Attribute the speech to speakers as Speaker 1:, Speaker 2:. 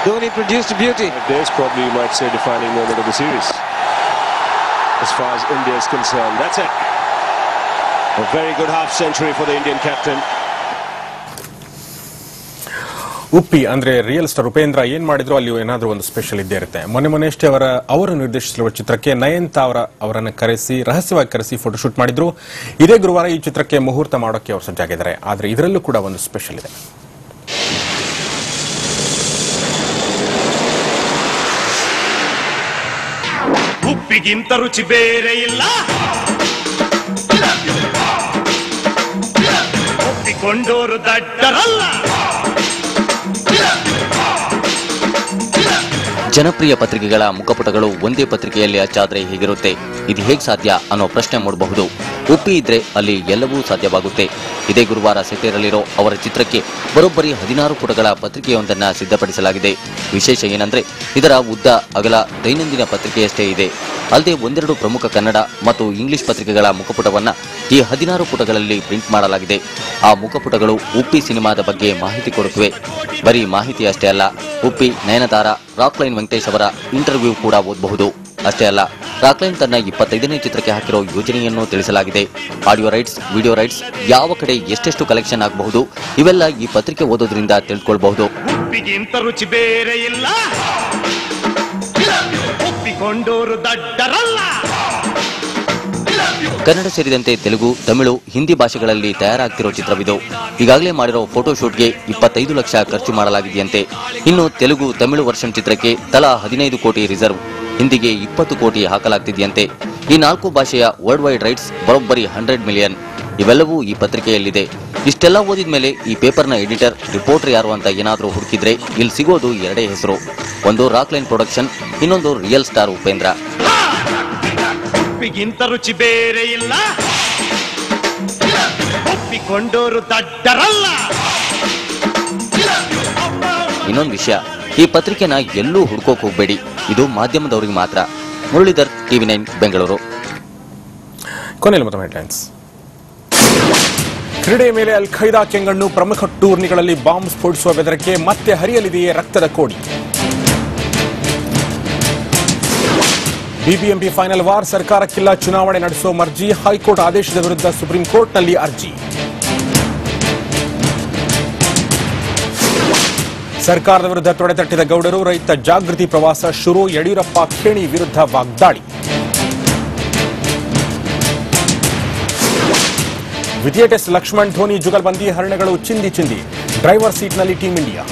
Speaker 1: Dhoni produced beauty.
Speaker 2: There's probably, you might say, defining moment of the series as far as India is concerned. That's it. A very good half century for the Indian captain.
Speaker 3: Uppi ಅಂದ್ರೆ real star Upendra ಏನ್ ಮಾಡಿದ್ರು ಅಲ್ಲಿ ಏನಾದ್ರೂ ಒಂದು special ಇದ್ದೇ ಇರುತ್ತೆ. ಮೊನ್ನೆಷ್ಟೇ ಅವರು ನಿರ್ದೇಶಿಸಿರುವ ಚಿತ್ರಕ್ಕೆ ನಯನತಾರಾ ಅವರನ್ನು ರಹಸ್ಯವಾಗಿ ಕರೆಸಿ ಫೋಟೋಶೂಟ್ ಮಾಡಿದ್ರು. ಇದೇ ಗುರುವಾರ ಈ ಚಿತ್ರಕ್ಕೆ ಮುಹೂರ್ತ ಮಾಡೋಕೆ ಅವರು ಸಜ್ಜಾಗಿದ್ದಾರೆ. ಆದ್ರೆ ಇದರಲ್ಲೂ ಕೂಡ ಒಂದು ಸ್ಪೆಷಲ್ ಇದೆ.
Speaker 4: ಉಪ್ಪಿಗಿಂತ ರುಚಿ ಬೇರೆ ಇಲ್ಲ, ಒಪ್ಪಿಕೊಂಡೋರು ದಡ್ಡರಲ್ಲ.
Speaker 5: ಜನಪ್ರಿಯ ಪತ್ರಿಕೆಗಳ ಮುಖಪುಟಗಳು ಒಂದೇ ಪತ್ರಿಕೆಯಲ್ಲಿ ಅಚ್ಚಾದ್ರೆ ಹೇಗಿರುತ್ತೆ, ಇದು ಹೇಗೆ ಸಾಧ್ಯ ಅನ್ನೋ ಪ್ರಶ್ನೆ ಮೂಡಬಹುದು. ಉಪ್ಪಿ ಇದ್ರೆ ಅಲ್ಲಿ ಎಲ್ಲವೂ ಸಾಧ್ಯವಾಗುತ್ತೆ. ಇದೇ ಗುರುವಾರ ಸೆಟ್ಟೇರಲಿರೋ ಅವರ ಚಿತ್ರಕ್ಕೆ ಬರೋಬ್ಬರಿ 16 ಪುಟಗಳ ಪತ್ರಿಕೆಯೊಂದನ್ನು ಸಿದ್ಧಪಡಿಸಲಾಗಿದೆ. ವಿಶೇಷ ಏನಂದ್ರೆ ಇದರ ಉದ್ದ ಅಗಲ ದೈನಂದಿನ ಪತ್ರಿಕೆಯಷ್ಟೇ ಇದೆ. ಅಲ್ಲದೆ ಒಂದೆರಡು ಪ್ರಮುಖ ಕನ್ನಡ ಮತ್ತು ಇಂಗ್ಲಿಷ್ ಪತ್ರಿಕೆಗಳ ಮುಖಪುಟವನ್ನ ಈ 16 ಪುಟಗಳಲ್ಲಿ ಪ್ರಿಂಟ್ ಮಾಡಲಾಗಿದೆ. ಆ ಮುಖಪುಟಗಳು ಉಪ್ಪಿ ಸಿನಿಮಾದ ಬಗ್ಗೆ ಮಾಹಿತಿ ಕೊಡುತ್ತವೆ. ಬರೀ ಮಾಹಿತಿ ಅಷ್ಟೇ ಅಲ್ಲ, ಉಪ್ಪಿ, ನಯನತಾರಾ, ರಾಕ್ಲೈನ್ ವೆಂಕಟೇಶ್ ಅವರ ಇಂಟರ್ವ್ಯೂ ಕೂಡ ಓದಬಹುದು. ಅಷ್ಟೇ ಅಲ್ಲ, ರಾಕ್ಲೈನ್ ತನ್ನ 25ನೇ ಚಿತ್ರಕ್ಕೆ ಹಾಕಿರೋ ಯೋಜನೆಯನ್ನು ತಿಳಿಸಲಾಗಿದೆ. ಆಡಿಯೋ ರೈಟ್ಸ್, ವಿಡಿಯೋ ರೈಟ್ಸ್, ಯಾವ ಕಡೆ ಎಷ್ಟೆಷ್ಟು ಕಲೆಕ್ಷನ್ ಆಗಬಹುದು, ಇವೆಲ್ಲ ಈ ಪತ್ರಿಕೆ ಓದೋದ್ರಿಂದ ತಿಳ್ಕೊಳ್ಬಹುದು.
Speaker 4: ಉಪ್ಪಿಗಿಂತ ರುಚಿ ಬೇರೆ ಇಲ್ಲ, ಒಪ್ಪಿಕೊಂಡೋರು ದಡ್ಡರಲ್ಲ.
Speaker 5: ಕನ್ನಡ ಸೇರಿದಂತೆ ತೆಲುಗು, ತಮಿಳು, ಹಿಂದಿ ಭಾಷೆಗಳಲ್ಲಿ ತಯಾರಾಗ್ತಿರೋ ಚಿತ್ರವಿದು. ಈಗಾಗಲೇ ಮಾಡಿರೋ ಫೋಟೋಶೂಟ್ಗೆ 25 ಲಕ್ಷ ಖರ್ಚು ಮಾಡಲಾಗಿದೆಯಂತೆ. ಇನ್ನು ತೆಲುಗು, ತಮಿಳು ವರ್ಷನ್ ಚಿತ್ರಕ್ಕೆ ತಲಾ 15 ಕೋಟಿ ರಿಸರ್ವ್, ಹಿಂದಿಗೆ 20 ಕೋಟಿ ಹಾಕಲಾಗ್ತಿದೆಯಂತೆ. ಈ 4 ಭಾಷೆಯ ವರ್ಲ್ಡ್ ವೈಡ್ ರೈಟ್ಸ್ ಬರೋಬ್ಬರಿ 100 ಮಿಲಿಯನ್. ಇವೆಲ್ಲವೂ ಈ ಪತ್ರಿಕೆಯಲ್ಲಿದೆ. ಇಷ್ಟೆಲ್ಲ ಓದಿದ ಮೇಲೆ ಈ ಪೇಪರ್ನ ಎಡಿಟರ್, ರಿಪೋರ್ಟರ್ ಯಾರು ಅಂತ ಏನಾದರೂ ಹುಡುಕಿದ್ರೆ ಇಲ್ಲಿ ಸಿಗೋದು ಎರಡೇ ಹೆಸರು. ಒಂದು ರಾಕ್ಲೈನ್ ಪ್ರೊಡಕ್ಷನ್, ಇನ್ನೊಂದು ರಿಯಲ್ ಸ್ಟಾರ್ ಉಪೇಂದ್ರ.
Speaker 4: ಉಪ್ಪಿಗಿಂತ ರುಚಿ ಬೇರೆ ಇಲ್ಲ, ಒಪ್ಪಿಕೊಂಡೋರು ದಡ್ಡರಲ್ಲ.
Speaker 5: ಇನ್ನೊಂದು ವಿಷಯ, ಈ ಪತ್ರಿಕೆನ ಎಲ್ಲೂ ಹುಡ್ಕೋಕ್ ಹೋಗ್ಬೇಡಿ, ಇದು ಮಾಧ್ಯಮದವರಿಗೆ ಮಾತ್ರ. ಮುರಳೀಧರ್, TV9 ಬೆಂಗಳೂರು.
Speaker 3: ಕೊನೆಯಲ್ಲಿ ಮತ್ತೊಮ್ಮೆ ಹೆಡ್ಲೈನ್ಸ್. ಕ್ರೀಡೆಯ ಮೇಲೆ ಅಲ್ ಖೈದಾ ಕೆಂಗಣ್ಣು, ಪ್ರಮುಖ ಟೂರ್ನಿಗಳಲ್ಲಿ ಬಾಂಬ್ ಸ್ಫೋಟಿಸುವ ಬೆದರಿಕೆ, ಮತ್ತೆ ಹರಿಯಲಿದೆಯೇ ರಕ್ತದ ಕೋಡಿ. ಬಿಬಿಎಂಪಿ ಫೈನಲ್ ವಾರ್, ಸರ್ಕಾರಕ್ಕಿಲ್ಲ ಚುನಾವಣೆ ನಡೆಸೋ ಮರ್ಜಿ, ಹೈಕೋರ್ಟ್ ಆದೇಶದ ವಿರುದ್ಧ ಸುಪ್ರೀಂ ಕೋರ್ಟ್ನಲ್ಲಿ ಅರ್ಜಿ. ಸರ್ಕಾರದ ವಿರುದ್ಧ ತೊಡೆತಟ್ಟಿದ ಗೌಡರು, ರೈತ ಜಾಗೃತಿ ಪ್ರವಾಸ ಶುರು, ಯಡಿಯೂರಪ್ಪ ಖೇಣಿ ವಿರುದ್ಧ ವಾಗ್ದಾಳಿ. ದ್ವಿತೀಯ ಟೆಸ್ಟ್ ಲಕ್ಷ್ಮಣ್, ಧೋನಿ ಜುಗಲ್ಬಂದಿ, ಹರಣಗಳು ಚಿಂದಿ, ಡ್ರೈವರ್ ಸೀಟ್ನಲ್ಲಿ ಟೀಂ ಇಂಡಿಯಾ.